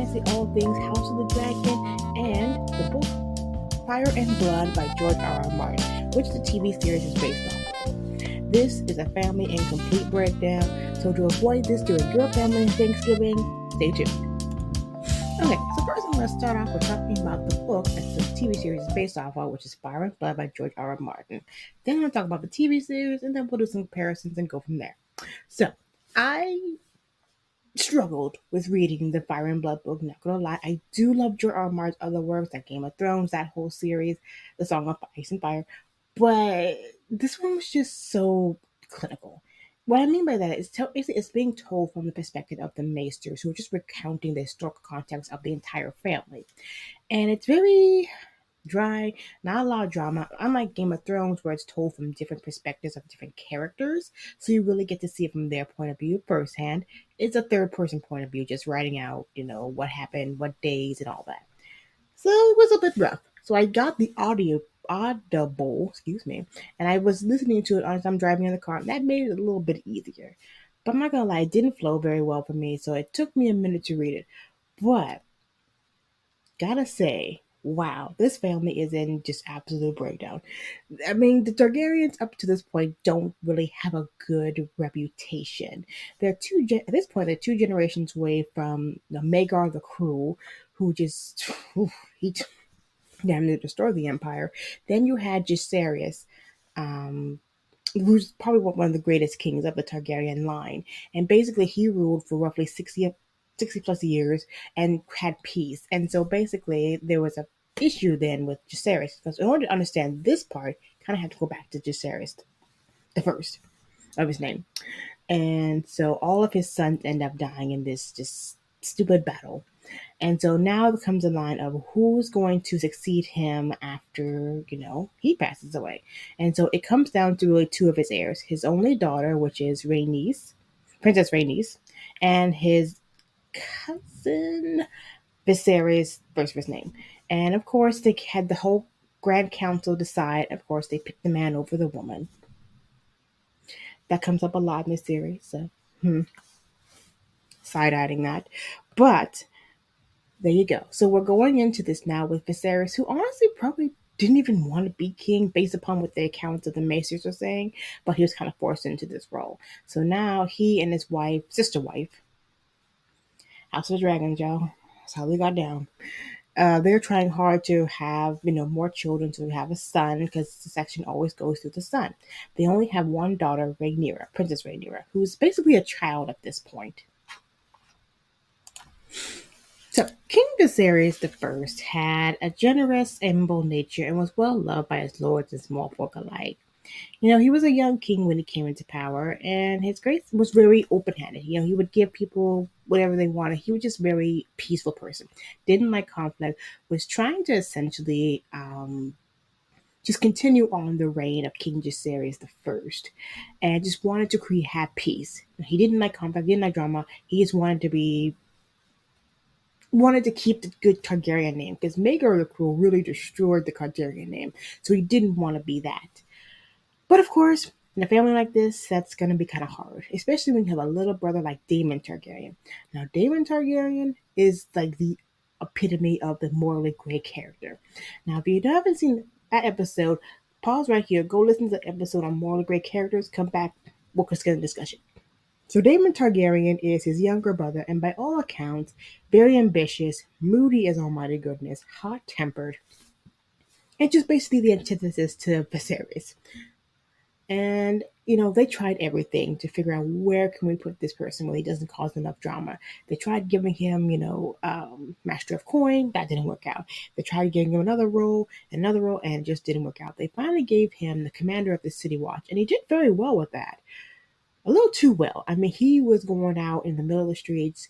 fantasy, all things House of the Dragon, and the book Fire and Blood by George R. R. Martin, which the TV series is based on. This is a family and complete breakdown, so to avoid this during your family Thanksgiving, stay tuned. Okay, so first I'm going to start off with talking about the book that the TV series is based off of, which is Fire and Blood by George R. R. Martin. Then I'm going to talk about the TV series, and then we'll do some comparisons and go from there. So, I struggled with reading the Fire and Blood book, not gonna lie. I do love George R. R. Martin's other works, like Game of Thrones, that whole series, The Song of Ice and Fire, but this one was just so clinical. What I mean by that is it's being told from the perspective of the Maesters, who are just recounting the historical context of the entire family. And it's very dry, not a lot of drama. Unlike Game of Thrones, where it's told from different perspectives of different characters, so you really get to see it from their point of view firsthand. It's a third person point of view, just writing out, what happened, what days, and all that. So it was a bit rough. So I got the audible, excuse me, and I was listening to it as I'm driving in the car, and that made it a little bit easier. But I'm not gonna lie, it didn't flow very well for me, so it took me a minute to read it. But gotta say, wow, this family is in just absolute breakdown. I mean, the Targaryens up to this point don't really have a good reputation. At this point they're two generations away from the Maegor the Cruel, who just he damn near destroyed the empire. Then you had Jacaerys, um, who's probably one of the greatest kings of the Targaryen line. And basically, he ruled for roughly 60 plus years and had peace. And so basically, there was a issue then with Jacaerys. Because in order to understand this part, kind of have to go back to Jacaerys, the first of his name. And so all of his sons end up dying in this just stupid battle. And so now comes the line of who's going to succeed him after, he passes away. And so it comes down to really two of his heirs, his only daughter, which is Rhaenys, Princess Rhaenys, and his cousin Viserys, first of his name. And of course, they had the whole Grand Council decide, of course, they picked the man over the woman. That comes up a lot in this series, so side-eyeing that. But there you go. So we're going into this now with Viserys, who honestly probably didn't even want to be king based upon what the accounts of the Maesters were saying, but he was kind of forced into this role. So now he and his wife, sister wife, House of the Dragons, y'all, that's how they got down. They're trying hard to have, more children, to have a son, because the section always goes through the son. They only have one daughter, Rhaenyra, Princess Rhaenyra, who's basically a child at this point. So, King Viserys I had a generous and bold nature and was well loved by his lords and small folk alike. He was a young king when he came into power, and his grace was very open-handed. He would give people whatever they wanted. He was just a very peaceful person. Didn't like conflict. Was trying to essentially just continue on the reign of King Viserys I, and just wanted to have peace. He didn't like conflict. Didn't like drama. He just wanted to keep the good Targaryen name, because Maegor the Cruel really destroyed the Targaryen name, so he didn't want to be that. But of course, in a family like this, that's going to be kind of hard, especially when you have a little brother like Daemon Targaryen. Now, Daemon Targaryen is like the epitome of the morally gray character. Now, if you haven't seen that episode, pause right here, go listen to the episode on morally gray characters, come back, we'll get a discussion. So Daemon Targaryen is his younger brother, and by all accounts, very ambitious, moody as almighty goodness, hot-tempered, and just basically the antithesis to Viserys. And they tried everything to figure out where can we put this person where he doesn't cause enough drama. They tried giving him, Master of Coin. That didn't work out. They tried giving him another role, and it just didn't work out. They finally gave him the commander of the City Watch, and he did very well with that. A little too well. I mean, he was going out in the middle of the streets.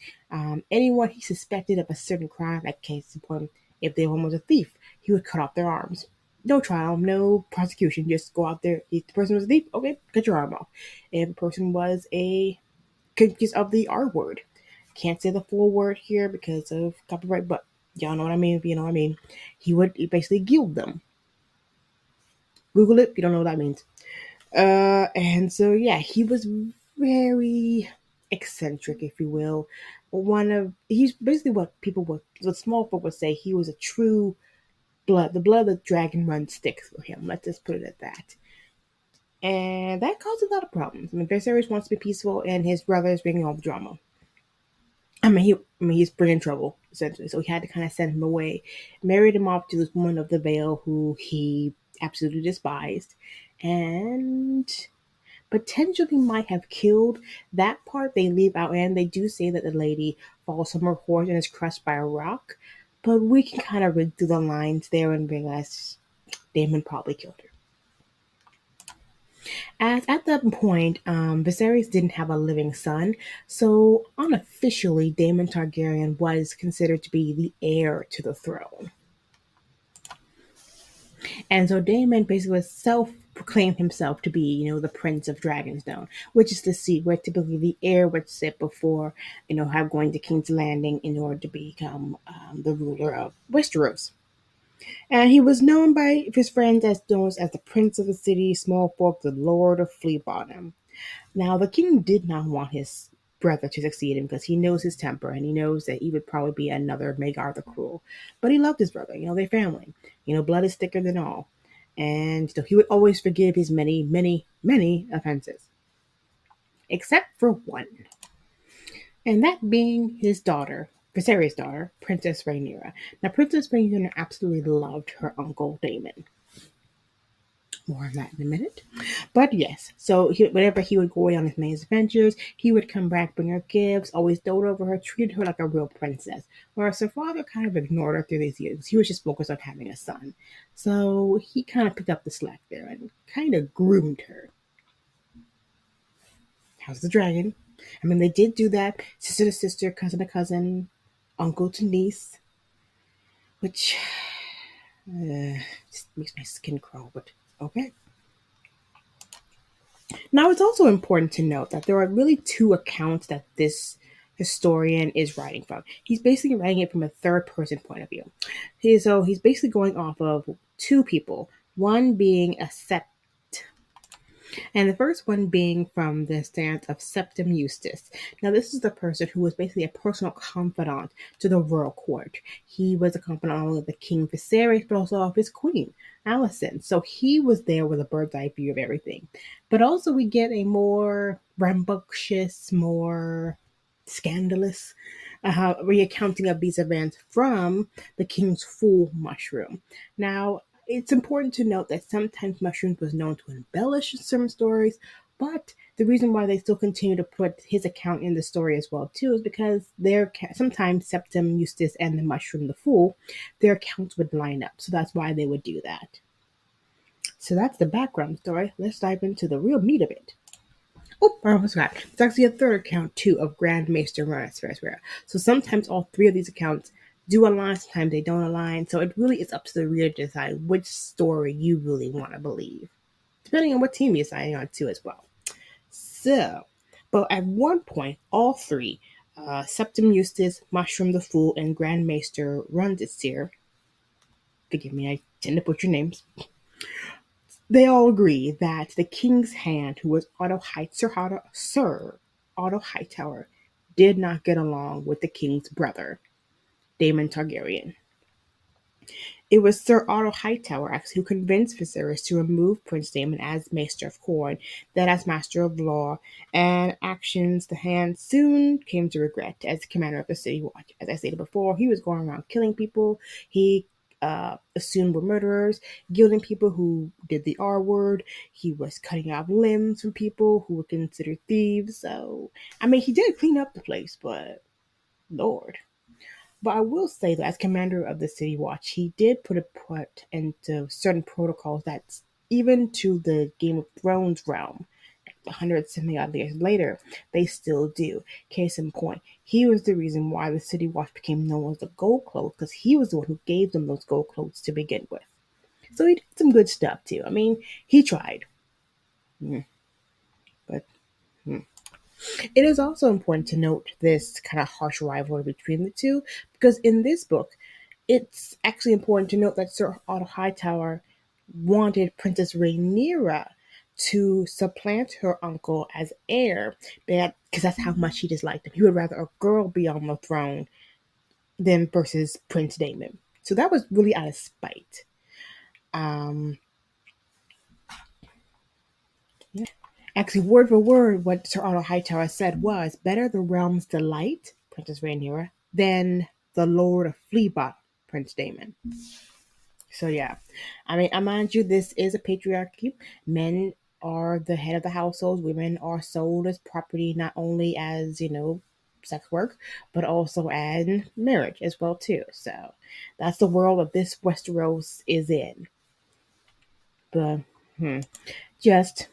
Anyone he suspected of a certain crime, like case in point, if the one was a thief, he would cut off their arms. No trial, no prosecution. Just go out there. If the person was a thief, okay, cut your arm off. If a person was just of the R word, can't say the full word here because of copyright, but y'all know what I mean. If you know what I mean, he would basically gild them. Google it. If you don't know what that means. And so, yeah, he was very eccentric, if you will. he's basically what small folk would say, he was a true the blood of the dragon runs thick for him. Let's just put it at that. And that caused a lot of problems. I mean, Viserys wants to be peaceful, and his brother is bringing all the drama. He's bringing trouble essentially. So he had to kind of send him away, married him off to this woman of the Vale who he absolutely despised, and potentially might have killed. That part they leave out, and they do say that the lady falls from her horse and is crushed by a rock. But we can kind of read through the lines there and realize Daemon probably killed her. As at that point, Viserys didn't have a living son, so unofficially, Daemon Targaryen was considered to be the heir to the throne. And so Daemon basically self-proclaimed himself to be, the Prince of Dragonstone, which is the seat where typically the heir would sit before, have going to King's Landing in order to become the ruler of Westeros. And he was known by his friends as the Prince of the City, Small Folk, the Lord of Flea Bottom. Now, the king did not want his brother to succeed him because he knows his temper and he knows that he would probably be another Maegor the Cruel. But he loved his brother, they're family. Blood is thicker than all. And he would always forgive his many, many, many offenses. Except for one. And that being his daughter, Viserys' daughter, Princess Rhaenyra. Now, Princess Rhaenyra absolutely loved her uncle Daemon. More on that in a minute. But yes, so whenever he would go away on his main adventures, he would come back, bring her gifts, always dote over her, treated her like a real princess. Whereas her father kind of ignored her through these years. He was just focused on having a son. So he kind of picked up the slack there and kind of groomed her. How's the dragon? I mean, they did do that. Sister to sister, cousin to cousin, uncle to niece. Which just makes my skin crawl, but okay. Now, it's also important to note that there are really two accounts that this historian is writing from. He's basically writing it from a third person point of view. He's basically going off of two people, one being a Sept, and the first one being from the stance of Septim Eustace. Now, this is the person who was basically a personal confidant to the royal court. He was a confidant not only of the King Viserys, but also of his queen, Alicent. So he was there with a bird's eye view of everything. But also we get a more rambunctious, more scandalous recounting of these events from the King's Fool mushroom. Now, it's important to note that sometimes mushrooms was known to embellish some stories, but the reason why they still continue to put his account in the story as well too is because sometimes Septim Eustace and the Mushroom the Fool, their accounts would line up, so that's why they would do that. So that's the background story. Let's dive into the real meat of it. Oh, I almost forgot. It's actually a third account too of Grand Maester Rhaenyra. So sometimes all three of these accounts do align, sometimes they don't align. So it really is up to the reader to decide which story you really want to believe, depending on what team you're signing on to as well. So, but at one point, all three, Septim Eustace, Mushroom the Fool, and Grand Maester Rundisir, forgive me, I tend to butcher names, they all agree that the king's hand, who was Sir Otto Hightower, did not get along with the king's brother, Daemon Targaryen. It was Sir Otto Hightower actually who convinced Viserys to remove Prince Daemon as Maester of Corn, then as Master of Law, and actions the hand soon came to regret as commander of the City Watch. As I stated before, he was going around killing people. He assumed were murderers, guilting people who did the R word. He was cutting off limbs from people who were considered thieves. So, I mean, he did clean up the place, but Lord. But I will say that as commander of the City Watch, he did put into certain protocols that even to the Game of Thrones realm, 170 odd years later, they still do. Case in point, he was the reason why the City Watch became known as the Gold Cloaks, because he was the one who gave them those gold cloaks to begin with. So he did some good stuff too. I mean, he tried. But it is also important to note this kind of harsh rivalry between the two, because in this book, it's actually important to note that Sir Otto Hightower wanted Princess Rhaenyra to supplant her uncle as heir, because that's how much he disliked him. He would rather a girl be on the throne than versus Prince Damon. So that was really out of spite. Um, yeah. Actually, word for word, what Sir Otto Hightower said was, "Better the realm's delight, Princess Rhaenyra, than the Lord of Fleabot, Prince Damon." So yeah, I mean, I mind you, this is a patriarchy. Men are the head of the household. Women are sold as property, not only as sex work, but also as marriage as well too. So that's the world that this Westeros is in. But just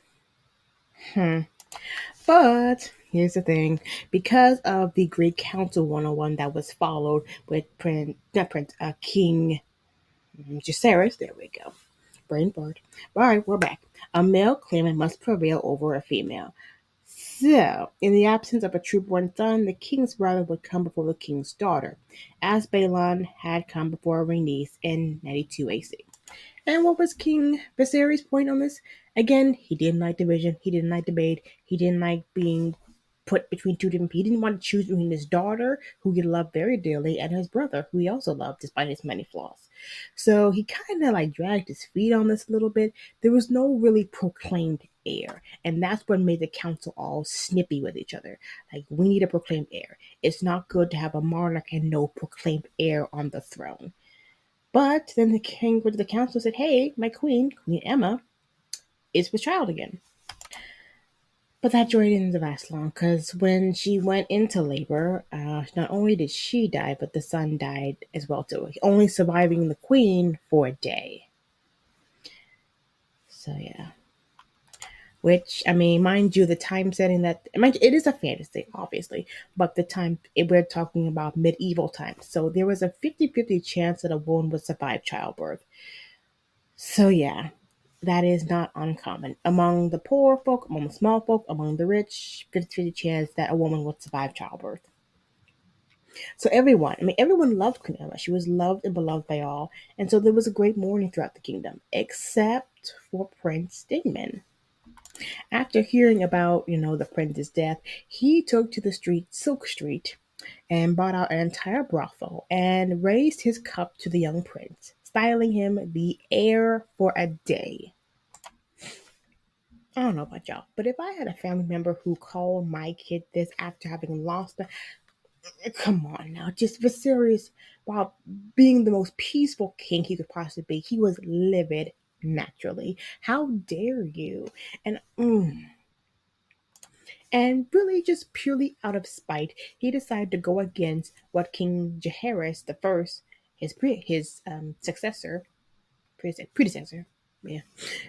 but here's the thing: because of the Great Council 101 that was followed with King Jacaerys, there we go. Brain bird. All right, we're back. A male claimant must prevail over a female. So, in the absence of a true-born son, the king's brother would come before the king's daughter, as Balon had come before Rhaenys in 92 AC. And what was King Viserys' point on this? Again, he didn't like division, he didn't like debate, he didn't like being put between two different people. He didn't want to choose between his daughter, who he loved very dearly, and his brother, who he also loved despite his many flaws. So he kind of like dragged his feet on this a little bit. There was no really proclaimed heir, and that's what made the council all snippy with each other. Like, we need a proclaimed heir. It's not good to have a monarch and no proclaimed heir on the throne. But then the king went to the council and said, "Hey, my queen, Queen Emma, is with child again." But that joy didn't last long, because when she went into labor, not only did she die, but the son died as well too, only surviving the queen for a day. So yeah. Which, I mean, mind you, the time setting that, mind you, it is a fantasy, obviously, but we're talking about medieval times. So there was a 50-50 chance that a woman would survive childbirth. So yeah, that is not uncommon. Among the poor folk, among the small folk, among the rich, 50-50 chance that a woman would survive childbirth. So everyone loved Queen Emma. She was loved and beloved by all. And so there was a great mourning throughout the kingdom, except for Prince Damon. After hearing about, the prince's death, he took to the street, Silk Street, and bought out an entire brothel and raised his cup to the young prince, styling him the heir for a day. I don't know about y'all, but if I had a family member who called my kid this after having lost come on now, just for serious, while being the most peaceful king he could possibly be, he was livid naturally. How dare you? And and really, just purely out of spite, he decided to go against what King Jaehaerys the First, his successor, predecessor, yeah,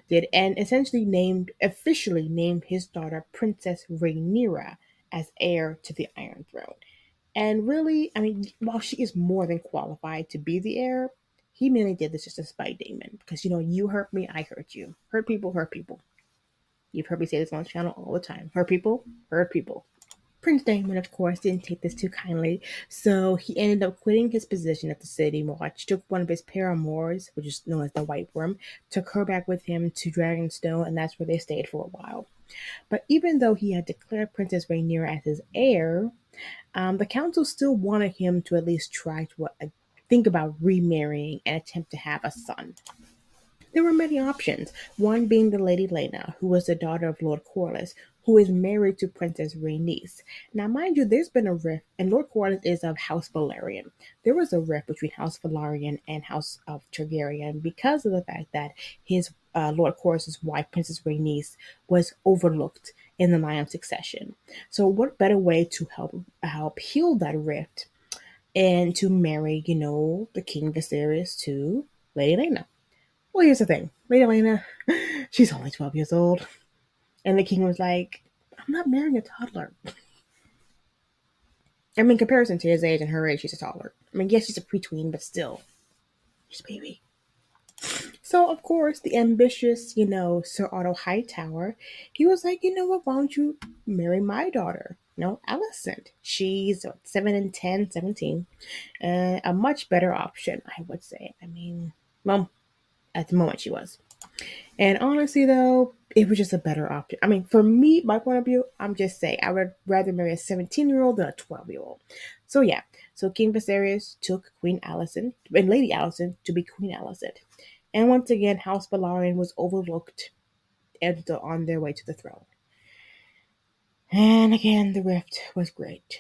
did, and essentially officially named his daughter Princess Rhaenyra as heir to the Iron Throne. And really, I mean, while she is more than qualified to be the heir, he mainly did this just to spite Damon, because you hurt me, I hurt you. Hurt people, hurt people. You've heard me say this on the channel all the time. Hurt people, hurt people. Prince Damon, of course, didn't take this too kindly, so he ended up quitting his position at the city watch, took one of his paramours, which is known as the White Worm, took her back with him to Dragonstone, and that's where they stayed for a while. But even though he had declared Princess Rhaenyra as his heir, the council still wanted him to at least try to think about remarrying and attempt to have a son. There were many options, one being the Lady Lena, who was the daughter of Lord Corlys, who is married to Princess Rhaenys. Now, mind you, there's been a rift, and Lord Corlys is of House Velaryon. There was a rift between House Velaryon and House of Targaryen because of the fact that his Lord Corlys' wife, Princess Rhaenys, was overlooked in the line of succession. So, what better way to help heal that rift and to marry, the King Viserys to Lady Lena? Well, here's the thing. Lady Lena, she's only 12 years old. And the king was like, "I'm not marrying a toddler." I mean, in comparison to his age and her age, she's a toddler. I mean, yes, she's a preteen, but still, she's a baby. So, of course, the ambitious, Sir Otto Hightower, he was like, "You know what, why don't you marry my daughter? Alicent. She's 7 and 10, 17. A much better option, I would say. I mean, well, at the moment she was. And honestly, though, it was just a better option. I mean, for me, my point of view, I'm just saying I would rather marry a 17-year-old than a 12-year-old. So yeah, so King Viserys took Queen Alicent and Lady Alicent to be Queen Alicent. And once again, House Velaryon was overlooked and on their way to the throne. And again, the rift was great.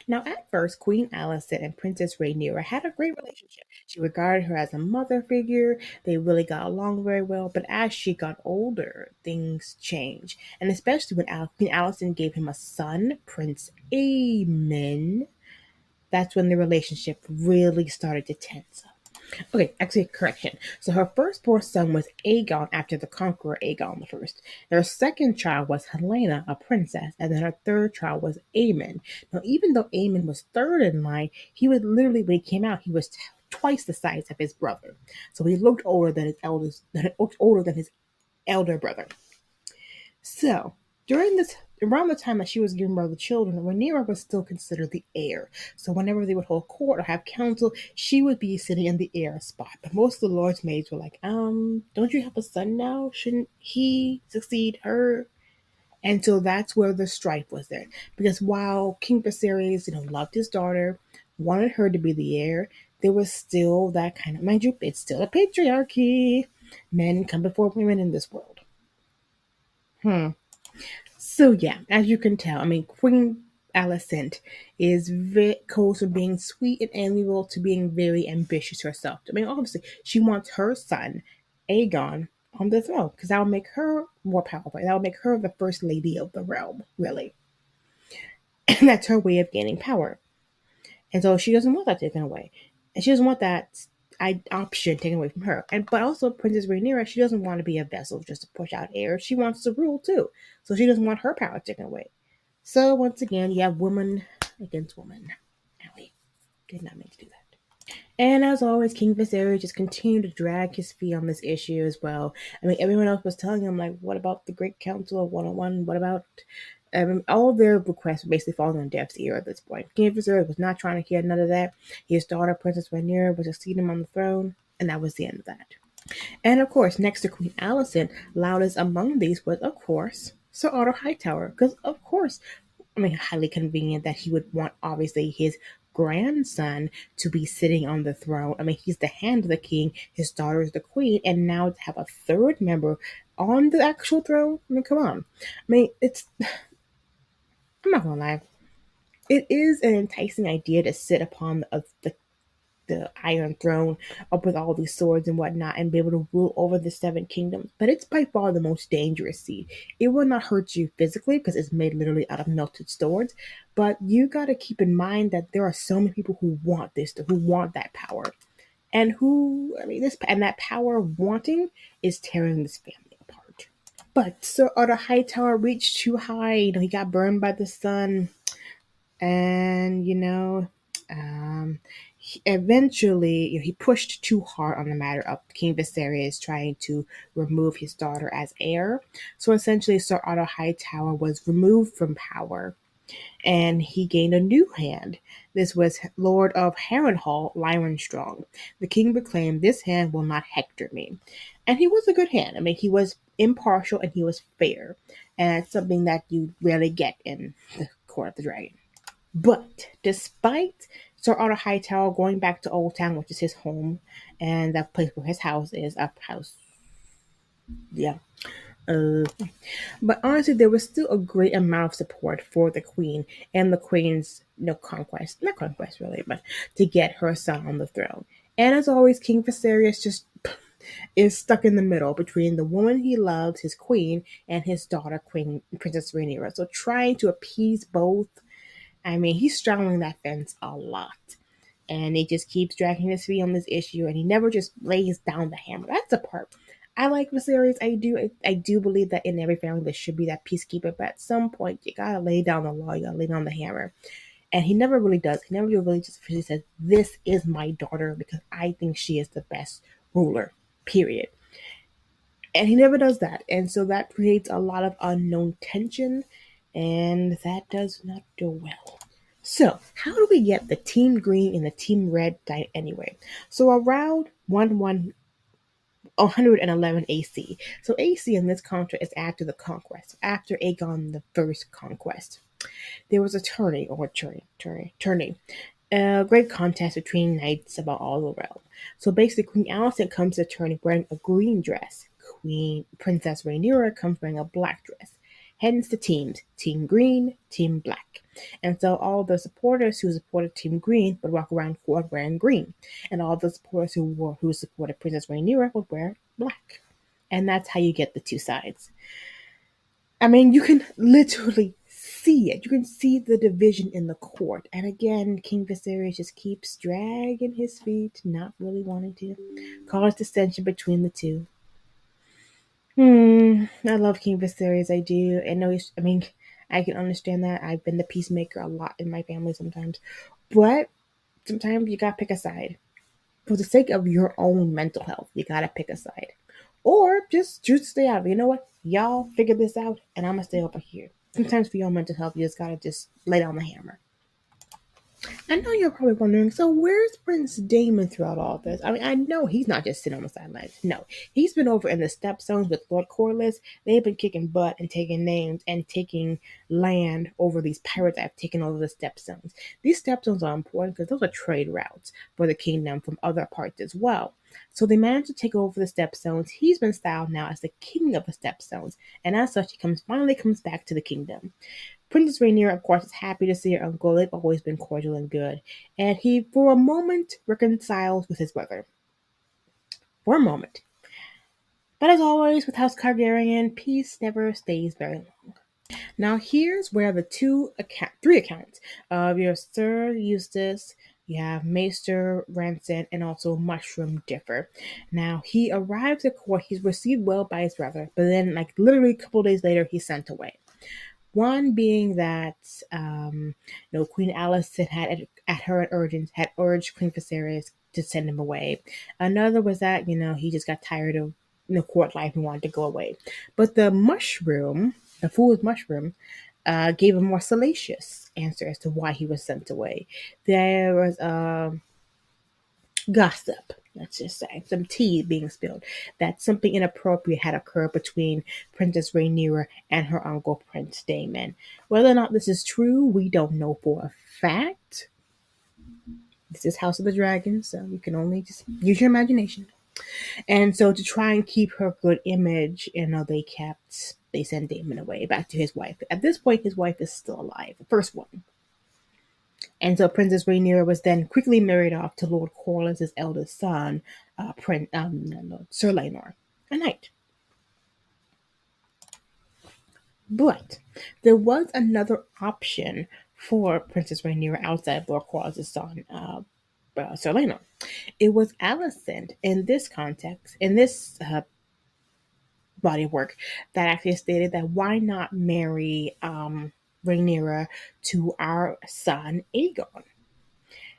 Now, at first, Queen Alicent and Princess Rhaenyra had a great relationship. She regarded her as a mother figure. They really got along very well. But as she got older, things changed. And especially when Queen Alicent gave him a son, Prince Aemon, that's when the relationship really started to tense up. Okay, actually, correction. So her firstborn son was Aegon after the Conqueror Aegon the First. Their second child was Helena, a princess, and then her third child was Aemon. Now, even though Aemon was third in line, he was literally when he came out, he was twice the size of his brother. So he looked older than his eldest, looked older than his elder brother. So, during this, around the time that she was giving birth to children, Rhaenyra was still considered the heir. So, whenever they would hold court or have council, she would be sitting in the heir spot. But most of the lords' maids were like, don't you have a son now? Shouldn't he succeed her? And so that's where the strife was there. Because while King Viserys, loved his daughter, wanted her to be the heir, there was still that kind of, mind you, it's still a patriarchy. Men come before women in this world. Hmm. So yeah, as you can tell, I mean, Queen Alicent is very goes from being sweet and amiable to being very ambitious herself. I mean, obviously, she wants her son, Aegon, on the throne because that will make her more powerful. That will make her the first lady of the realm, really, and that's her way of gaining power. And so she doesn't want that taken away, and she doesn't want that option taken away from her. And but also Princess Rhaenyra, she doesn't want to be a vessel just to push out air. She wants to rule too, so she doesn't want her power taken away. So once again, you have woman against woman. Allie did not mean to do that. And as always, King Viserys just continued to drag his feet on this issue as well. I mean, everyone else was telling him, like, what about the Great Council of 101? What about all of their requests were basically falling on deaf's ear at this point. King Viserys was not trying to hear none of that. His daughter, Princess Rhaenyra, was succeeding him on the throne, and that was the end of that. And of course, next to Queen Alicent, loudest among these was, of course, Sir Otto Hightower. Because, of course, I mean, highly convenient that he would want, obviously, his grandson to be sitting on the throne. I mean, he's the hand of the king, his daughter is the queen, and now to have a third member on the actual throne. I mean, come on. I mean, I'm not gonna lie. It is an enticing idea to sit upon the Iron Throne up with all these swords and whatnot and be able to rule over the seven kingdoms. But it's by far the most dangerous seed. It will not hurt you physically because it's made literally out of melted swords. But you got to keep in mind that there are so many people who want this, who want that power. And that power wanting is tearing this family apart. But Sir Otto Hightower reached too high. He got burned by the sun. And eventually he pushed too hard on the matter of King Viserys trying to remove his daughter as heir. So essentially, Sir Otto Hightower was removed from power, and he gained a new hand. This was Lord of Harrenhal, Lyron Strong. The king proclaimed, "This hand will not hector me," and he was a good hand. I mean, he was impartial and he was fair, and it's something that you rarely get in the Court of the Dragon. But despite Sir Otto Hightower going back to Old Town, which is his home, and that place where his house is, a house, yeah. Uh, but honestly, there was still a great amount of support for the Queen and the Queen's conquest, not conquest really, but to get her son on the throne. And as always, King Viserys just is stuck in the middle between the woman he loves, his queen, and his daughter, Queen Princess Rhaenyra. So trying to appease both, I mean, he's straddling that fence a lot. And he just keeps dragging his feet on this issue, and he never just lays down the hammer. That's the part I like the series. I do believe that in every family there should be that peacekeeper, but at some point you gotta lay down the law, you gotta lay down the hammer. And he never really does. He never really just officially says, "This is my daughter because I think she is the best ruler." Period. And he never does that, and so that creates a lot of unknown tension, and that does not do well. So, how do we get the team green and the team red anyway? So, around 1-1 111 AC. So AC in this contract is after the conquest, after Aegon the First conquest. There was a tourney, a great contest between knights about all the realm. So basically, Queen Alicent comes to the tourney wearing a green dress. Queen Princess Rhaenyra comes wearing a black dress. Hence the teams: Team Green, Team Black. And so all the supporters who supported Team Green would walk around court wearing green, and all the supporters who supported Princess Rhaenyra would wear black. And that's how you get the two sides. I mean, you can literally see it. You can see the division in the court. And again, King Viserys just keeps dragging his feet, not really wanting to cause dissension between the two. I love King Viserys. I do. I know I mean, I can understand that. I've been the peacemaker a lot in my family sometimes. But sometimes you gotta pick a side. For the sake of your own mental health, you gotta pick a side. Or just choose to stay out. You know what? Y'all figure this out, and I'm gonna stay over here. Sometimes for your mental health, you just gotta just lay down the hammer. I know you're probably wondering, so where's Prince Damon throughout all this? I mean, I know he's not just sitting on the sidelines. No, he's been over in the Stepstones with Lord Corlys. They've been kicking butt and taking names and taking land over these pirates that have taken over the Stepstones. These Stepstones are important because those are trade routes for the kingdom from other parts as well. So they managed to take over the Stepstones. He's been styled now as the king of the Stepstones, and as such, he finally comes back to the kingdom. Princess Rhaenyra, of course, is happy to see her uncle. They've always been cordial and good. And he, for a moment, reconciles with his brother. For a moment. But as always, with House Targaryen, peace never stays very long. Now, here's where the three accounts of your Sir Eustace, you have Maester Ransent, and also Mushroom differ. Now, he arrives at court, he's received well by his brother, but then, like, literally a couple days later, he's sent away. One being that Queen Alicent had, at her urgence, had urged Queen Viserys to send him away. Another was that he just got tired of court life and wanted to go away. But the fool's mushroom, gave a more salacious answer as to why he was sent away. There was gossip, let's just say, some tea being spilled, that something inappropriate had occurred between Princess Rhaenyra and her uncle Prince Daemon. Whether or not this is true, we don't know for a fact. This is House of the Dragon, so you can only just use your imagination. And so to try and keep her good image, they sent Daemon away back to his wife. At this point, his wife is still alive, the first one. And so Princess Rhaenyra was then quickly married off to Lord Corlys' eldest son, Sir Laenor, a knight. But there was another option for Princess Rhaenyra outside of Lord Corlys' son, Sir Laenor. It was Alicent in this context, in this body of work, that actually stated that why not marry Rhaenyra to our son Aegon?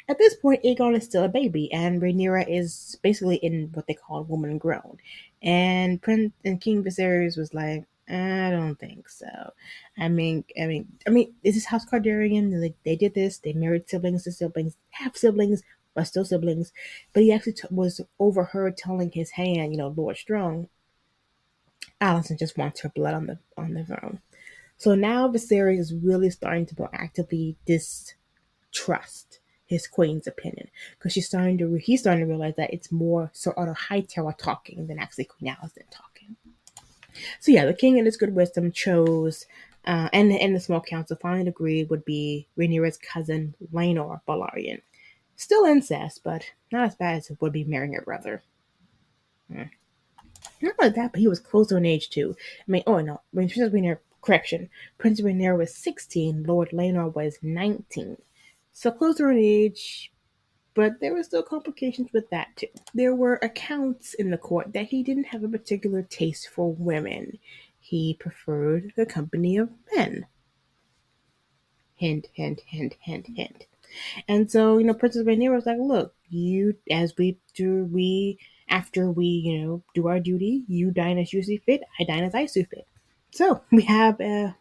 At this point, Aegon is still a baby, and Rhaenyra is basically in what they call woman grown. And King Viserys was like, I don't think so. Is this House Targaryen? They did this. They married siblings to siblings, half siblings, but still siblings. But he actually was overheard telling his hand, Lord Strong, Alicent just wants her blood on the throne. So now Viserys is really starting to more actively distrust his queen's opinion, because he's starting to realize that it's more Sir Otto Hightower talking than actually Queen Alicent talking. So yeah, the king in his good wisdom chose, and the small council finally agreed, would be Rhaenyra's cousin Laenor Balarion. Still incest, but not as bad as it would be marrying her brother. Not like that, but he was closer in age too. Princess Rhaenyra, correction, Princess Rhaenyra was 16, Lord Laenor was 19. So closer in age, but there were still complications with that too. There were accounts in the court that he didn't have a particular taste for women. He preferred the company of men. Hint, hint, hint, hint, hint. And so, Princess Rhaenyra was like, look, after we, do our duty, you dine as you see fit, I dine as I see fit. So we have a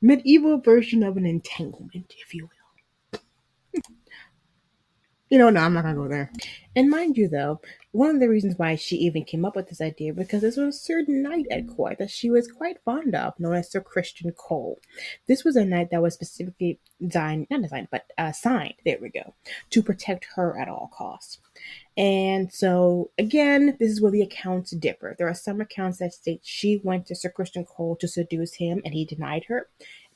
medieval version of an entanglement, if you will. No, I'm not gonna go there. And mind you, though, one of the reasons why she even came up with this idea because this was a certain knight at court that she was quite fond of, known as Sir Christian Cole. This was a knight that was specifically designed, not designed, but signed. There we go, to protect her at all costs. And so, again, this is where the accounts differ. There are some accounts that state she went to Sir Christian Cole to seduce him and he denied her.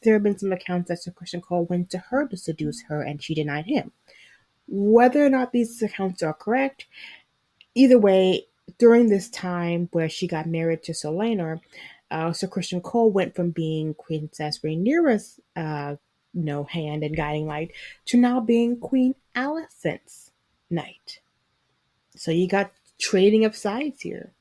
There have been some accounts that Sir Christian Cole went to her to seduce her and she denied him. Whether or not these accounts are correct, either way, during this time where she got married to Solanor, Sir Christian Cole went from being Princess Rhaenyra's hand and guiding light to now being Queen Alicent's knight. So you got trading of sides here.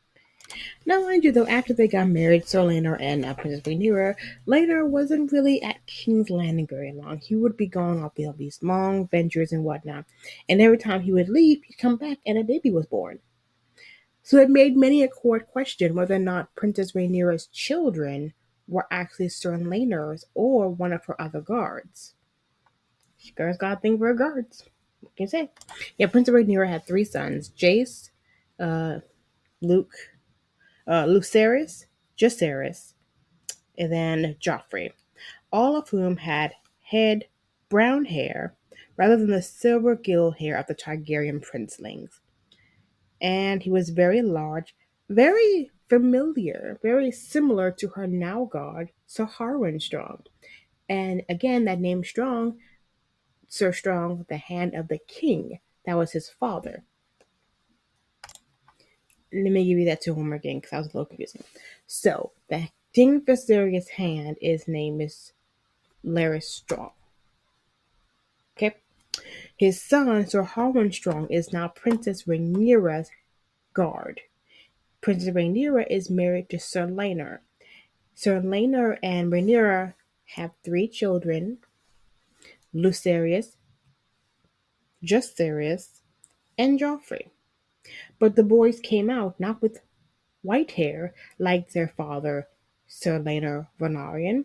Now, mind you, though, after they got married, Sir Lanor and Princess Rhaenyra, Lanor wasn't really at King's Landing very long. He would be going off on these long ventures and whatnot, and every time he would leave, he'd come back and a baby was born. So it made many a court question whether or not Princess Rhaenyra's children were actually Sir Lanor's or one of her other guards. She got a thing for her guards. What can you say? Yeah, Princess Rhaenyra had three sons: Jace, uh, Luke, Lucerys, Jacaerys, and then Joffrey, all of whom had head brown hair rather than the silver gill hair of the Targaryen princelings. And he was very large, very familiar, very similar to her now god, Sir Harwin Strong. And again, that name Strong, Sir Strong, the hand of the king, that was his father. Let me give you that two more again because I was a little confusing. So, the King Viserys' hand, his name is Larys Strong. Okay? His son, Sir Harwin Strong, is now Princess Rhaenyra's guard. Princess Rhaenyra is married to Sir Laenor. Sir Laenor and Rhaenyra have three children: Lucerys, Jacaerys, and Joffrey. But the boys came out not with white hair like their father, Sir Laenor Velaryon,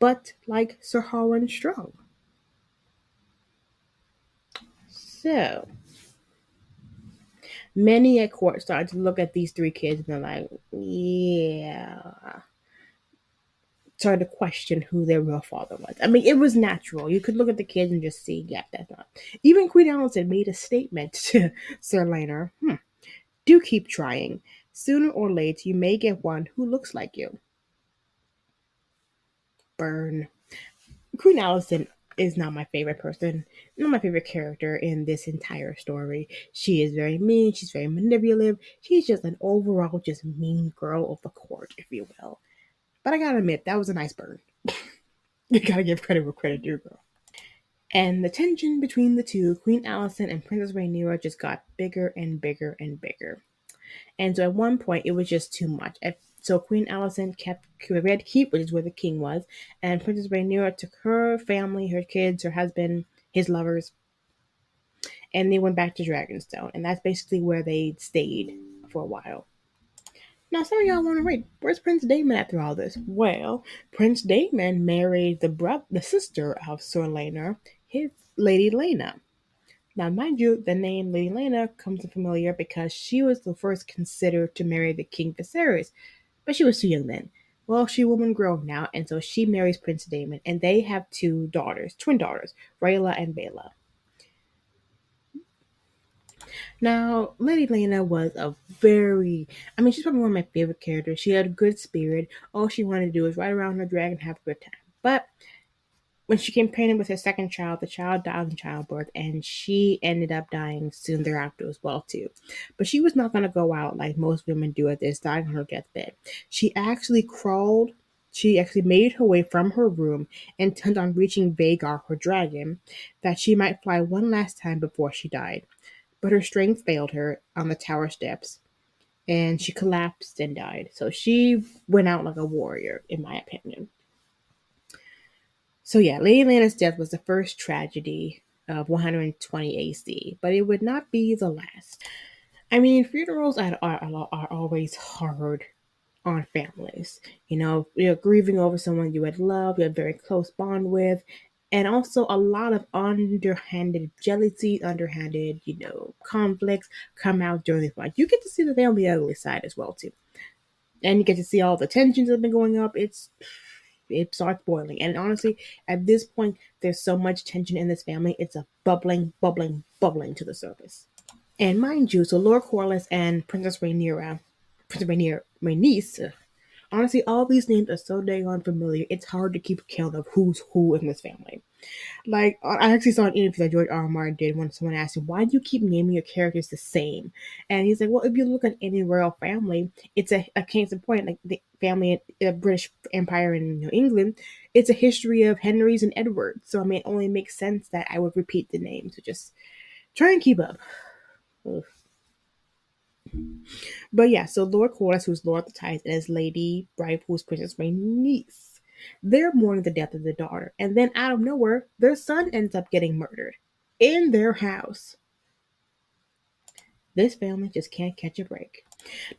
but like Sir Harwin Strong. So, many at court started to look at these three kids and they're like, yeah. Started to question who their real father was. I mean, it was natural. You could look at the kids and just see, yeah, that's not. Even Queen Alicent made a statement to Sir Laenor, do keep trying. Sooner or later, you may get one who looks like you. Burn. Queen Alicent is not my favorite person, not my favorite character in this entire story. She is very mean, she's very manipulative, she's just an overall just mean girl of the court, if you will. But I gotta admit, that was a nice burn. You gotta give credit where credit due, girl. And the tension between the two, Queen Alicent and Princess Rhaenyra, just got bigger and bigger and bigger. And so at one point, it was just too much. So Queen Alicent kept Red Keep, which is where the king was, and Princess Rhaenyra took her family, her kids, her husband, his lovers, and they went back to Dragonstone. And that's basically where they stayed for a while. Now, some of y'all want to read, where's Prince Daemon after all this? Well, Prince Daemon married the sister of Sir Laenor, his Lady Laena. Now, mind you, the name Lady Laena comes familiar because she was the first considered to marry the King Viserys, but she was too young then. Well, she's a woman grown now, and so she marries Prince Daemon, and they have two daughters, twin daughters, Rhaella and Baela. Now, Lady Laena was she's probably one of my favorite characters. She had a good spirit. All she wanted to do was ride around her dragon and have a good time. But when she came pregnant with her second child, the child died in childbirth, and she ended up dying soon thereafter as well, too. But she was not going to go out like most women do at this, dying on her deathbed. She actually made her way from her room, intent on reaching Vhagar, her dragon, that she might fly one last time before she died. But her strength failed her on the tower steps, and she collapsed and died. So she went out like a warrior, in my opinion. So yeah, Lady Laena's death was the first tragedy of 120 AC, but it would not be the last. I mean, funerals are always hard on families. You're grieving over someone you had loved, you had a very close bond with, and also a lot of underhanded jealousy, underhanded, conflicts come out during this fight. You get to see the family ugly side as well too, and you get to see all the tensions that have been going up. It starts boiling, and honestly, at this point, there's so much tension in this family. It's a bubbling, bubbling, bubbling to the surface. And mind you, so Lord Corliss and Princess Rhaenys. Honestly, all these names are so dang on familiar. It's hard to keep count of who's who in this family. Like, I actually saw an interview that George R. R. Martin did when someone asked him, "Why do you keep naming your characters the same?" And he's like, "Well, if you look at any royal family, it's a case in point. Like the family in the British Empire in England, it's a history of Henrys and Edwards. So I mean, it only makes sense that I would repeat the names to just try and keep up." Ugh. But yeah, so Lord Corliss, who's Lord of the Tides, and his Lady Bright, who's Princess Rhaenys, they're mourning the death of their daughter, and then out of nowhere, their son ends up getting murdered in their house. This family just can't catch a break.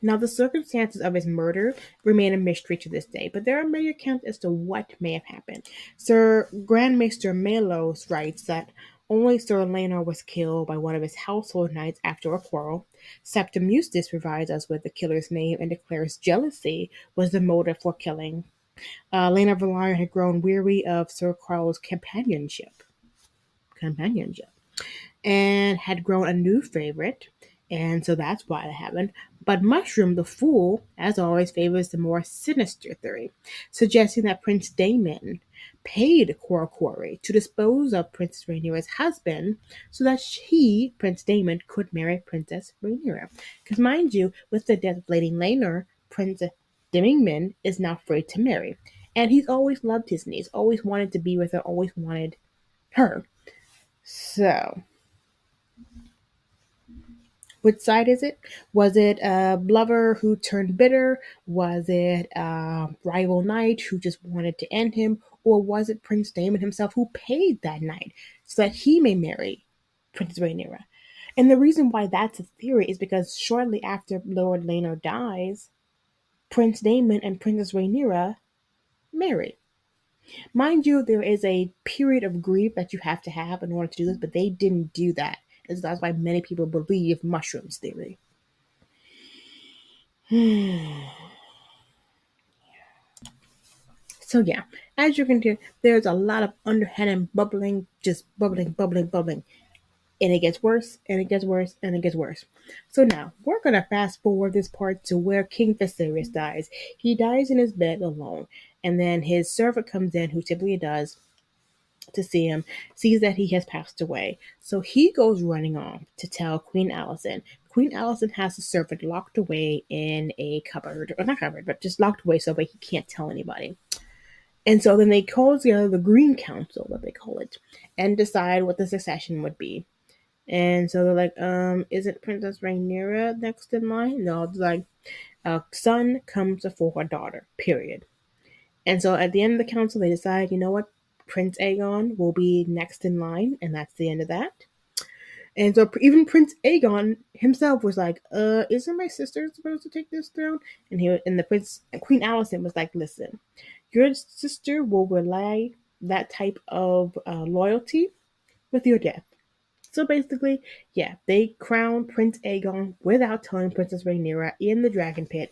Now, the circumstances of his murder remain a mystery to this day, but there are many accounts as to what may have happened. Sir Grand Maester Melos writes that only Sir Laenor was killed by one of his household knights after a quarrel. Septim Eustace provides us with the killer's name and declares jealousy was the motive for killing. Laenor Velaryon had grown weary of Sir Carl's companionship, and had grown a new favorite, and so that's why it happened. But Mushroom the Fool, as always, favors the more sinister theory, suggesting that Prince Daemon paid Cor Quarry to dispose of Princess Rhaenyra's husband so that he, Prince Daemon, could marry Princess Rhaenyra. Because mind you, with the death of Lady Laenor, Prince Daemon is now free to marry. And he's always loved his niece, always wanted to be with her, always wanted her. So, which side is it? Was it a lover who turned bitter? Was it a rival knight who just wanted to end him? Or was it Prince Daemon himself who paid that knight so that he may marry Princess Rhaenyra? And the reason why that's a theory is because shortly after Lord Laenor dies, Prince Daemon and Princess Rhaenyra marry. Mind you, there is a period of grief that you have to have in order to do this, but they didn't do that. And so that's why many people believe Mushroom's theory. So yeah, as you can hear, there's a lot of underhand bubbling, just bubbling, bubbling, bubbling. And it gets worse, and it gets worse, and it gets worse. So now, we're gonna fast forward this part to where King Viserys dies. He dies in his bed alone, and then his servant comes in, who typically does, to see him, sees that he has passed away. So he goes running off to tell Queen Alicent. Queen Alicent has the servant locked away in a cupboard, or not cupboard, but just locked away so that he can't tell anybody. And so then they call together the Green Council, what they call it, and decide what the succession would be. And so they're like, isn't Princess Rhaenyra next in line? No, it's like a son comes before a daughter, period. And so at the end of the council, they decide, you know what, Prince Aegon will be next in line, and that's the end of that. And so even Prince Aegon himself was like, isn't my sister supposed to take this throne? And the Prince and Queen Alicent was like, listen, your sister will rely that type of loyalty with your death. So basically, yeah, they crown Prince Aegon without telling Princess Rhaenyra in the Dragon Pit.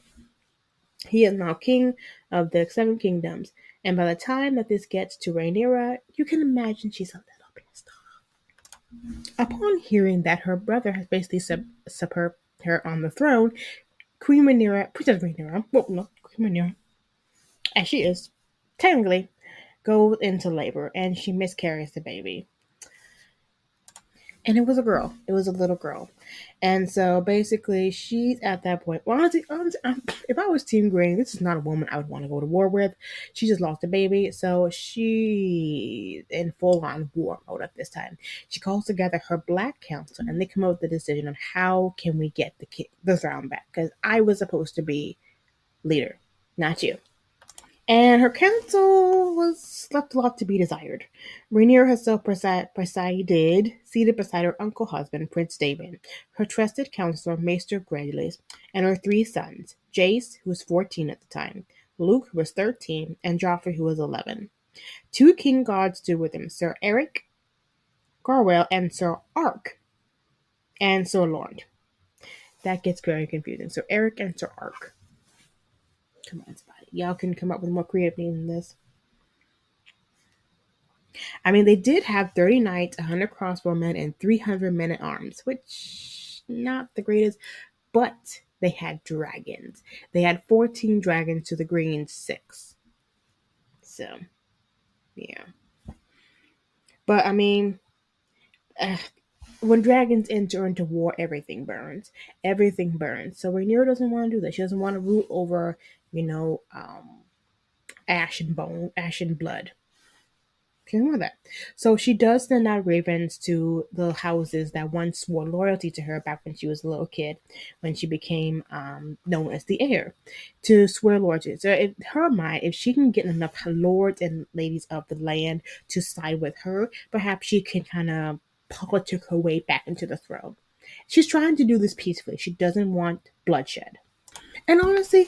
He is now king of the Seven Kingdoms, and by the time that this gets to Rhaenyra, you can imagine she's a little pissed off. Upon hearing that her brother has basically usurped her on the throne, Queen Rhaenyra, Princess Rhaenyra, well, no, Queen Rhaenyra, as she is, technically, goes into labor and she miscarries the baby. And it was a girl. It was a little girl. And so basically, she's at that point. Well, honestly, if I was Team Green, this is not a woman I would want to go to war with. She just lost a baby. So she in full on war mode at this time. She calls together her Black Council and they come up with the decision on how can we get the throne back. Because I was supposed to be leader, not you. And her counsel was left a lot to be desired. Rhaenyra herself seated beside her uncle husband, Prince Daemon, her trusted counselor, Maester Greylis, and her three sons, Jace, who was 14 at the time, Luke, who was 13, and Joffrey, who was 11. Two king gods stood with him, Sir Eric Garwell and Sir Ark and Sir Lord. That gets very confusing. So Eric and Sir Ark. Come on, Spotty. Y'all can come up with more creative names than this. I mean, they did have 30 knights, 100 crossbowmen, and 300 men at arms, which not the greatest, but they had dragons. They had 14 dragons to the green 6. So, yeah. But I mean, uh, when dragons enter into war, everything burns. Everything burns. So Rhaenyra doesn't want to do that. She doesn't want to rule over, you know, ash and bone, ash and blood. Can't remember that. So she does send out ravens to the houses that once swore loyalty to her back when she was a little kid, when she became known as the heir, to swear loyalty. So, in her mind, if she can get enough lords and ladies of the land to side with her, perhaps she can kind of politic her way back into the throne. She's trying to do this peacefully. She doesn't want bloodshed. And honestly,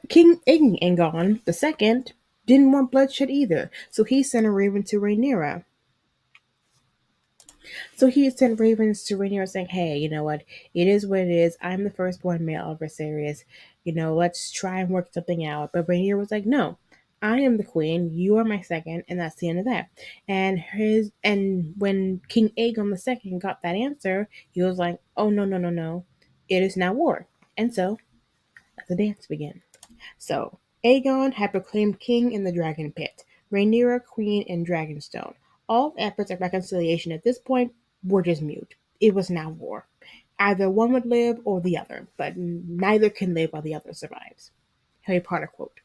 King Aegon II didn't want bloodshed either, so he sent a raven to Rhaenyra. So he sent ravens to Rhaenyra saying, "Hey, you know what? It is what it is. I'm the firstborn male of Viserys. Let's try and work something out." But Rhaenyra was like, "No, I am the queen. You are my second, and that's the end of that." And when King Aegon II got that answer, he was like, "Oh no, no, no, no! It is now war." And so let the dance begin. So, Aegon had proclaimed king in the Dragon Pit, Rhaenyra queen in Dragonstone. All efforts at reconciliation at this point were just mute. It was now war. Either one would live or the other, but neither can live while the other survives. Harry Potter quote.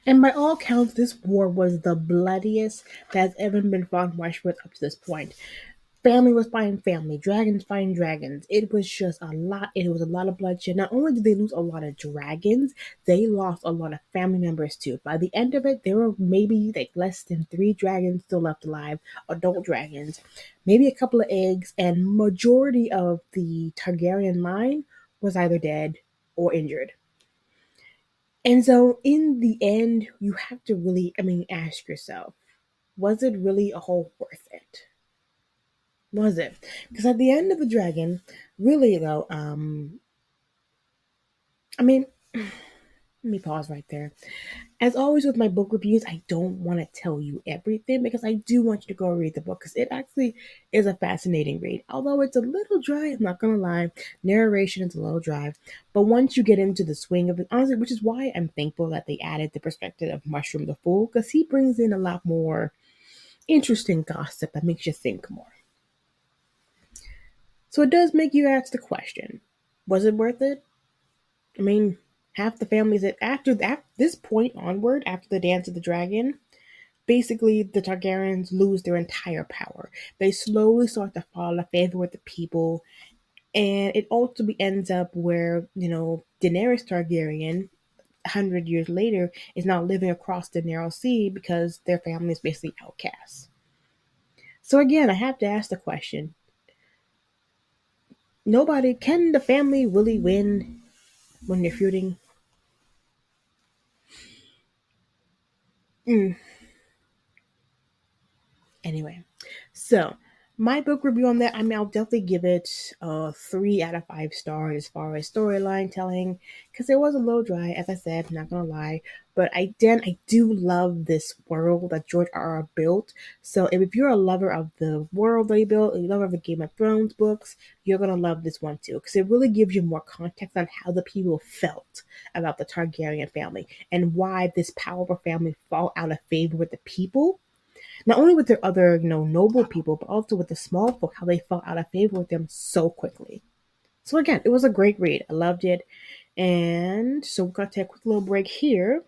And by all counts, this war was the bloodiest that has ever been fought in Westeros up to this point. Family was fighting family, dragons fighting dragons. It was just a lot. It was a lot of bloodshed. Not only did they lose a lot of dragons, they lost a lot of family members too. By the end of it, there were maybe like less than 3 dragons still left alive, adult dragons, maybe a couple of eggs, and majority of the Targaryen line was either dead or injured. And so, in the end, you have to really, ask yourself, was it really all worth it? Was it? Because at the end of the dragon, really though, I mean, let me pause right there. As always with my book reviews, I don't want to tell you everything because I do want you to go read the book because it actually is a fascinating read. Although it's a little dry, I'm not gonna lie. Narration is a little dry, but once you get into the swing of it, honestly, which is why I'm thankful that they added the perspective of Mushroom the Fool because he brings in a lot more interesting gossip that makes you think more. So it does make you ask the question: was it worth it? I mean, half the families that after this point onward, after the Dance of the Dragon, basically the Targaryens lose their entire power. They slowly start to fall out of favor with the people, and it ultimately ends up where Daenerys Targaryen, 100 years later, is now living across the narrow sea because their family is basically outcasts. So again, I have to ask the question: nobody can the family really win when they're feuding? Mm. Anyway, so my book review on that, I'll definitely give it a 3 out of 5 stars as far as storyline telling, because it was a little dry, as I said, not gonna lie. But I do love this world that George R. R. built. So if you're a lover of the world that he built, a lover of the Game of Thrones books, you're gonna love this one too, because it really gives you more context on how the people felt about the Targaryen family and why this powerful family fall out of favor with the people, not only with their other, noble people, but also with the small folk, how they fell out of favor with them so quickly. So again, it was a great read. I loved it. And so we're gonna take a quick little break here,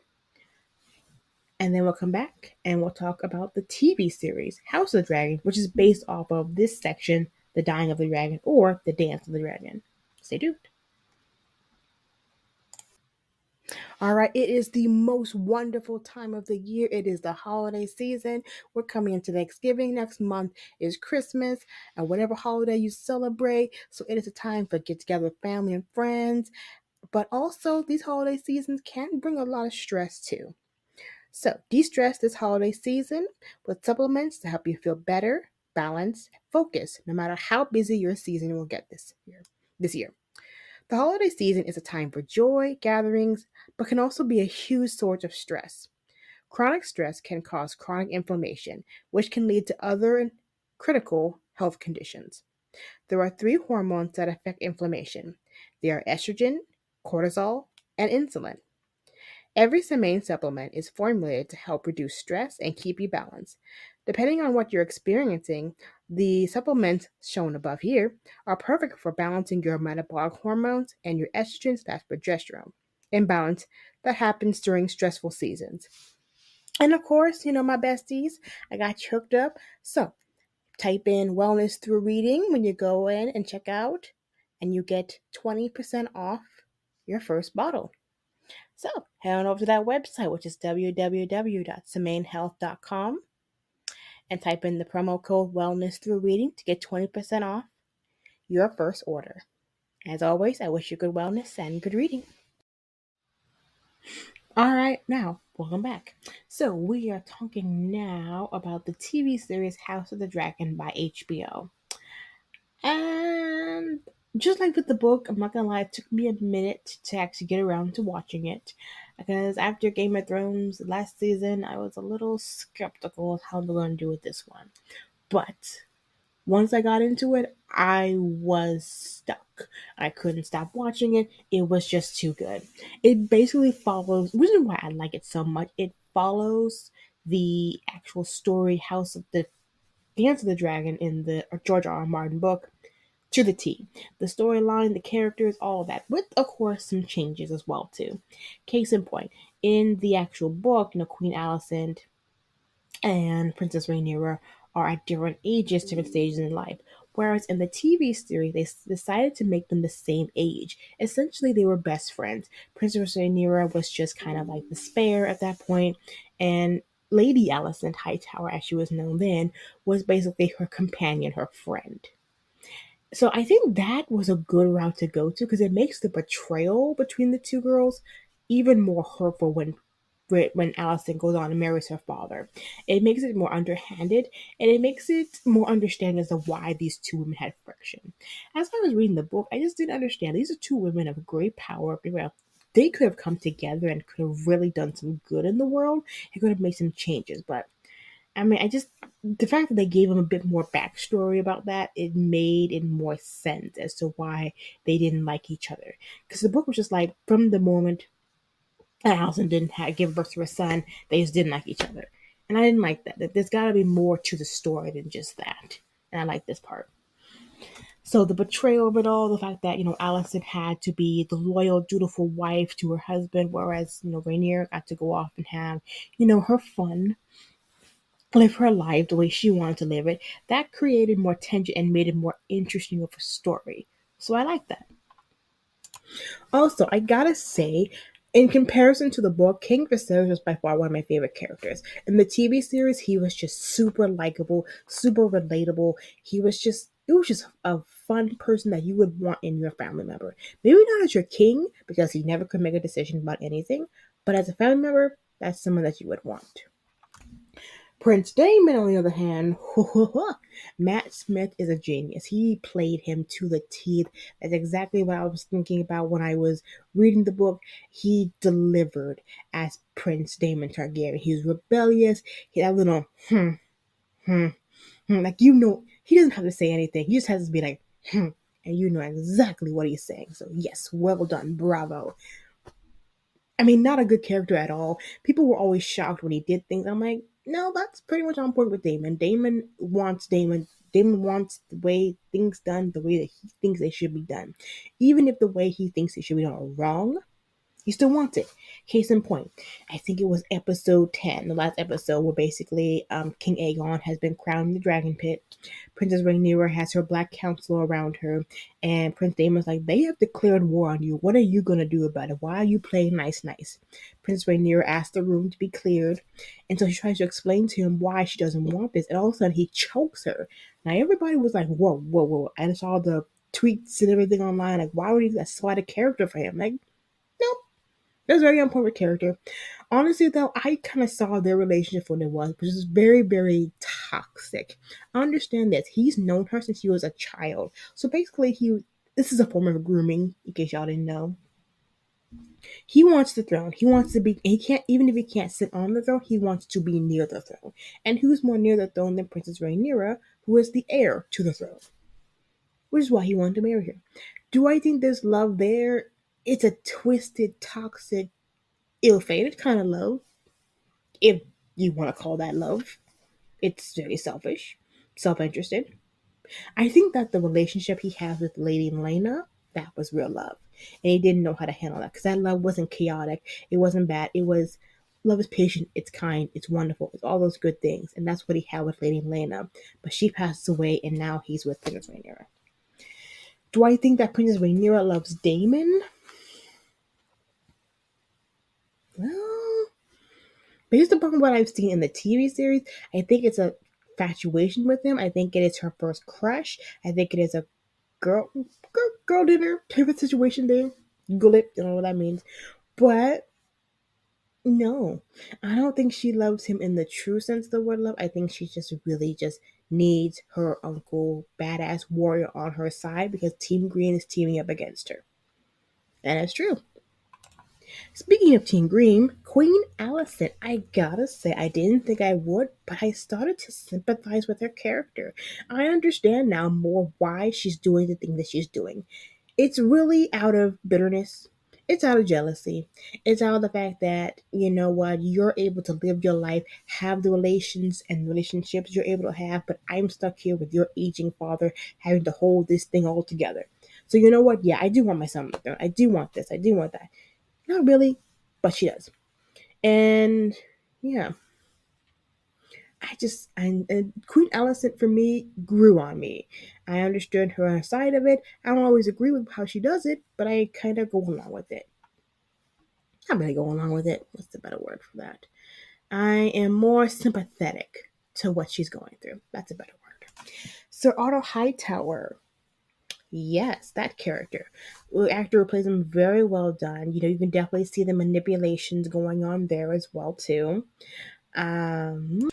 and then we'll come back and we'll talk about the TV series House of the Dragon, which is based off of this section, The Dying of the Dragon or The Dance of the Dragon. Stay tuned. All right, it is the most wonderful time of the year. It is the holiday season. We're coming into Thanksgiving. Next month is Christmas, and whatever holiday you celebrate. So it is a time for get together with family and friends. But also, these holiday seasons can bring a lot of stress too. So, de stress this holiday season with supplements to help you feel better, balanced, and focused, no matter how busy your season will get this year. The holiday season is a time for joy, gatherings, but can also be a huge source of stress. Chronic stress can cause chronic inflammation, which can lead to other critical health conditions. There are three hormones that affect inflammation. They are estrogen, cortisol, and insulin. Every main supplement is formulated to help reduce stress and keep you balanced. Depending on what you're experiencing, the supplements shown above here are perfect for balancing your metabolic hormones and your estrogen/progesterone imbalance that happens during stressful seasons. And of course, my besties, I got you hooked up. So type in wellness through reading when you go in and check out, and you get 20% off your first bottle. So head on over to that website, which is www.semainhealth.com, and type in the promo code wellness through reading to get 20% off your first order. As always, I wish you good wellness and good reading. All right, now, welcome back. So, we are talking now about the TV series House of the Dragon by HBO. And just like with the book, I'm not gonna lie, it took me a minute to actually get around to watching it. Because after Game of Thrones last season, I was a little skeptical of how they're gonna do with this one. But once I got into it, I was stuck. I couldn't stop watching it. It was just too good. It basically follows, the reason why I like it so much, it follows the actual story House of the Dance of the Dragon in the George R. R. Martin book to the T. The storyline, the characters, all of that, with of course some changes as well too. Case in point, in the actual book, Queen Alicent and Princess Rhaenyra are at different ages, different stages in life. Whereas in the TV series, they decided to make them the same age. Essentially, they were best friends. Princess Rhaenyra was just kind of like the spare at that point, and Lady Alicent Hightower, as she was known then, was basically her companion, her friend. So I think that was a good route to go to because it makes the betrayal between the two girls even more hurtful when Allison goes on and marries her father. It makes it more underhanded and it makes it more understanding as to why these two women had friction. As I was reading the book, I just didn't understand. These are two women of great power. They could have come together and could have really done some good in the world. It could have made some changes, but I mean, the fact that they gave him a bit more backstory about that, it made it more sense as to why they didn't like each other. Because the book was just like, from the moment Allison didn't give birth to a son, they just didn't like each other. And I didn't like that. That there's got to be more to the story than just that. And I like this part. So the betrayal of it all, the fact that, Allison had to be the loyal, dutiful wife to her husband, whereas, Rhaenyra got to go off and have, her fun, live her life the way she wanted to live it, that created more tension and made it more interesting of a story. So I like that. Also, I gotta say, in comparison to the book, King Viserys was by far one of my favorite characters. In the TV series, he was just super likable, super relatable. It was just a fun person that you would want in your family member. Maybe not as your king, because he never could make a decision about anything, but as a family member, that's someone that you would want. Prince Damon, on the other hand, Matt Smith is a genius. He played him to the teeth. That's exactly what I was thinking about when I was reading the book. He delivered as Prince Damon Targaryen. He was rebellious. He had a little, hmm, like, he doesn't have to say anything. He just has to be like, and you know exactly what he's saying. So, yes, well done. Bravo. I mean, not a good character at all. People were always shocked when he did things. I'm like, no, that's pretty much on point with Damon. Damon wants the way things done the way that he thinks they should be done. Even if the way he thinks it should be done are wrong, he still wants it. Case in point, I think it was episode 10, the last episode, where basically King Aegon has been crowned in the Dragon Pit. Princess Rhaenyra has her Black Council around her, and Prince Daemon's like, they have declared war on you. What are you going to do about it? Why are you playing nice? Princess Rhaenyra asks the room to be cleared, and so she tries to explain to him why she doesn't want this, and all of a sudden he chokes her. Now everybody was like, whoa. I saw the tweets and everything online, like, why would he do that? So out of character for him. Like, nope. That's a very on point with character. Honestly, though, I kind of saw their relationship for what it was, which is very, very toxic. I understand this. He's known her since he was a child. So basically, this is a form of grooming, in case y'all didn't know. He wants the throne. He wants to be, he can't, even if he can't sit on the throne, he wants to be near the throne. And who's more near the throne than Princess Rhaenyra, who is the heir to the throne? Which is why he wanted to marry her. Do I think there's love there? It's a twisted, toxic, ill-fated kind of love, if you want to call that love. It's very selfish, self-interested. I think that the relationship he has with Lady Lena, that was real love. And he didn't know how to handle that because that love wasn't chaotic. It wasn't bad. It was love is patient, it's kind, it's wonderful, it's all those good things. And that's what he had with Lady Lena. But she passed away and now he's with Princess Rhaenyra. Do I think that Princess Rhaenyra loves Damon? Well, based upon what I've seen in the TV series, I think it's a infatuation with him. I think it is her first crush. I think it is a girl dinner type of situation there. Google it, you know what that means. But no, I don't think she loves him in the true sense of the word love. I think she just really just needs her uncle, badass warrior on her side because Team Green is teaming up against her. And it's true. Speaking of Team Green, Queen Alicent, I gotta say, I didn't think I would, but I started to sympathize with her character. I understand now more why she's doing the thing that she's doing. It's really out of bitterness. It's out of jealousy. It's out of the fact that, you know what, you're able to live your life, have the relations and relationships you're able to have, but I'm stuck here with your aging father having to hold this thing all together. So you know what? Yeah, I do want my son. I do want this. I do want that. Not really, but she does. And yeah, and Queen Alicent for me grew on me. I understood her side of it. I don't always agree with how she does it, but I kind of go along with it. I'm gonna go along with it. What's the better word for that? I am more sympathetic to what she's going through. That's a better word. Sir Otto Hightower. Yes, that character. The actor who plays him very well done. You know, you can definitely see the manipulations going on there as well too. Um,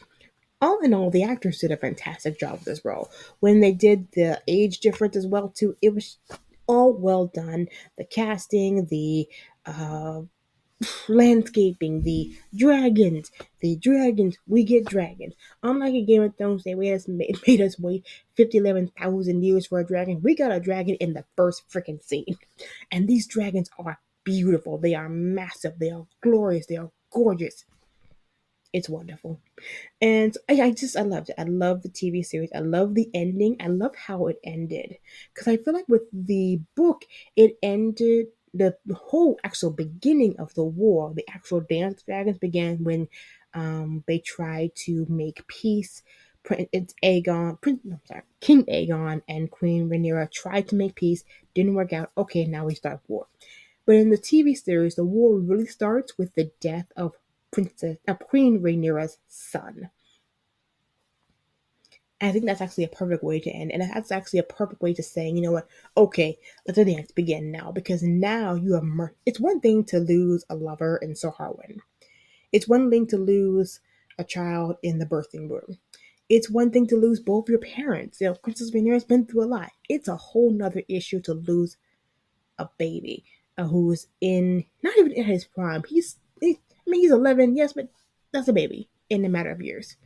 all in all, the actors did a fantastic job with this role. When they did the age difference as well too, it was all well done. The casting, the uh, landscaping, the dragons, we get dragons. Unlike a Game of Thrones, they made us wait 11,000 years for a dragon. We got a dragon in the first freaking scene. And these dragons are beautiful. They are massive. They are glorious. They are gorgeous. It's wonderful. And I loved it. I love the TV series. I love the ending. I love how it ended. Because I feel like with the book, it ended the whole actual beginning of the war, the actual Dance of Dragons began when they tried to make peace. It's no, sorry, King Aegon and Queen Rhaenyra tried to make peace, didn't work out. Okay, now we start war. But in the TV series, the war really starts with the death of Queen Rhaenyra's son. I think that's actually a perfect way to end. And that's actually a perfect way to saying, you know what, okay, let the dance begin now. Because now you have it's one thing to lose a lover in Sir Harwin. It's one thing to lose a child in the birthing room. It's one thing to lose both your parents. You know, Princess Rhaenyra's been through a lot. It's a whole nother issue to lose a baby who's in, not even in his prime. He's 11, yes, but that's a baby in a matter of years.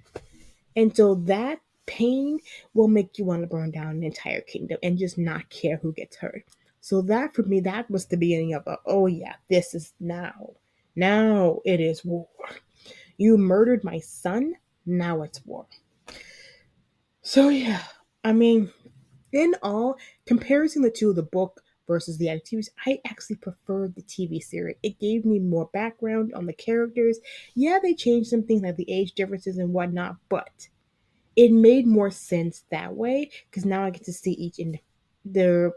And so that pain will make you want to burn down an entire kingdom and just not care who gets hurt. So that for me, that was the beginning of oh yeah, this is now. Now it is war. You murdered my son, now it's war. So yeah, I mean, in all, comparison the two, the book versus the activities, I actually preferred the TV series. It gave me more background on the characters. Yeah, they changed some things like the age differences and whatnot, but it made more sense that way because now I get to see each in their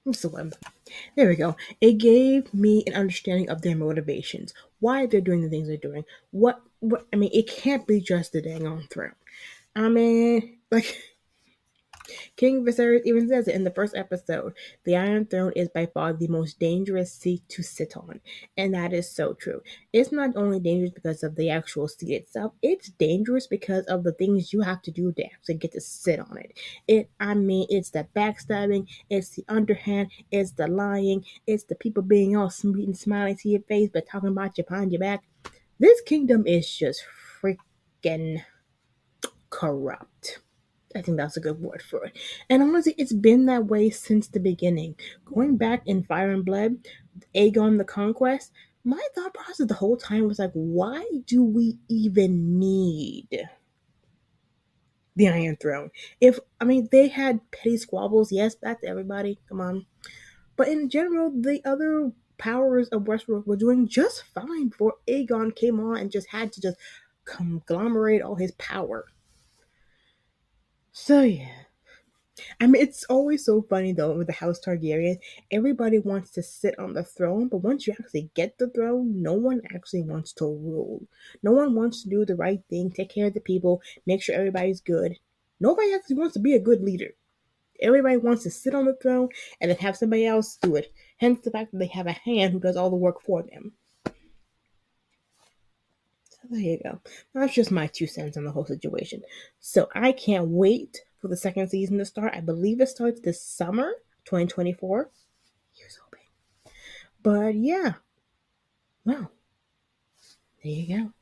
what's the one? There we go. It gave me an understanding of their motivations, why they're doing the things they're doing. What I mean, it can't be just the dang on throne. I mean, like King Viserys even says it in the first episode. The Iron Throne is by far the most dangerous seat to sit on. And that is so true. It's not only dangerous because of the actual seat itself, it's dangerous because of the things you have to do to actually get to sit on it. It's the backstabbing, it's the underhand, it's the lying, it's the people being all sweet and smiling to your face but talking about you behind your back. This kingdom is just freaking corrupt. I think that's a good word for it. And honestly, it's been that way since the beginning. Going back in Fire and Blood, Aegon the Conquest, my thought process the whole time was like, why do we even need the Iron Throne? They had petty squabbles, yes, that's everybody, come on. But in general, the other powers of Westeros were doing just fine before Aegon came on and just had to just conglomerate all his power. So yeah. It's always so funny though with the House Targaryen. Everybody wants to sit on the throne, but once you actually get the throne, no one actually wants to rule. No one wants to do the right thing, take care of the people, make sure everybody's good. Nobody actually wants to be a good leader. Everybody wants to sit on the throne and then have somebody else do it. Hence the fact that they have a hand who does all the work for them. So there you go. That's just my 2 cents on the whole situation. So I can't wait for the second season to start. I believe it starts this summer, 2024. Here's hoping. But yeah. Well, there you go.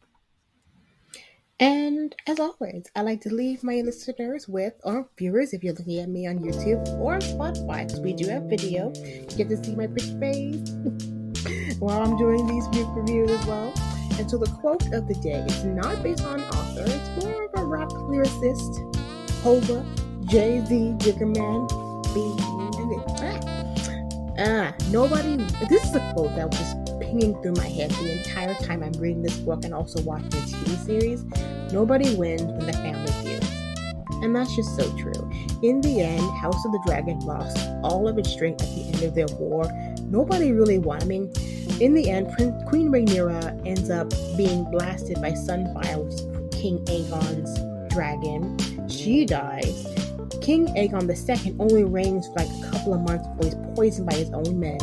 And as always, I like to leave my listeners with, or viewers if you're looking at me on YouTube or Spotify, because we do have video. You get to see my pretty face while I'm doing these reviews as well. And so the quote of the day is not based on an author, it's more of a rap lyricist, Hova, Jay-Z, Jiggerman, nobody, this is a quote that was just pinging through my head the entire time I'm reading this book and also watching the TV series. Nobody wins when the family feuds. And that's just so true. In the end, House of the Dragon lost all of its strength at the end of their war. Nobody really won. In the end, Queen Rhaenyra ends up being blasted by Sunfire, which is King Aegon's dragon. She dies. King Aegon II only reigns for like a couple of months before he's poisoned by his own men.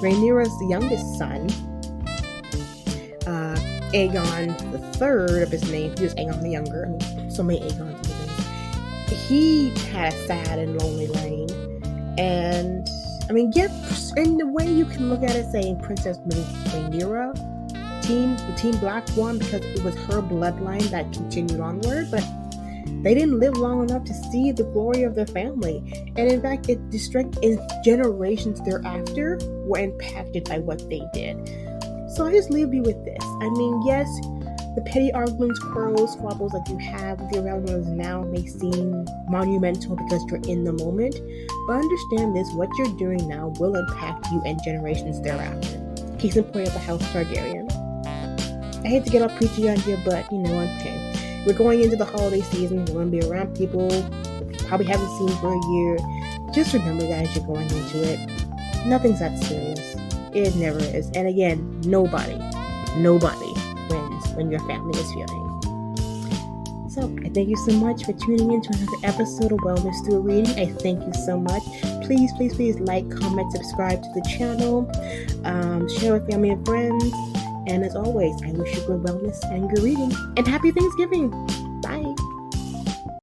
Rhaenyra's the youngest son, Aegon the third of his name, he was Aegon the Younger. So many Aegons. He had a sad and lonely reign. And in the way you can look at it, saying Princess Rhaenyra, Team Black won because it was her bloodline that continued onward, but they didn't live long enough to see the glory of their family. And in fact, the strength in generations thereafter were impacted by what they did. So I just leave you with this. Yes, the petty arguments, quarrels, squabbles that you have with your relatives now may seem monumental because you're in the moment, but understand this, what you're doing now will impact you and generations thereafter. Case in point of the House Targaryen. I hate to get all preachy on you, but okay. We're going into the holiday season. We're going to be around people you probably haven't seen for a year. Just remember that as you're going into it. Nothing's that serious. It never is. And again, nobody wins when your family is feuding. So, I thank you so much for tuning in to another episode of Wellness Through Reading. I thank you so much. Please like, comment, subscribe to the channel. Share with family and friends. And as always, I wish you good wellness and good reading. And happy Thanksgiving!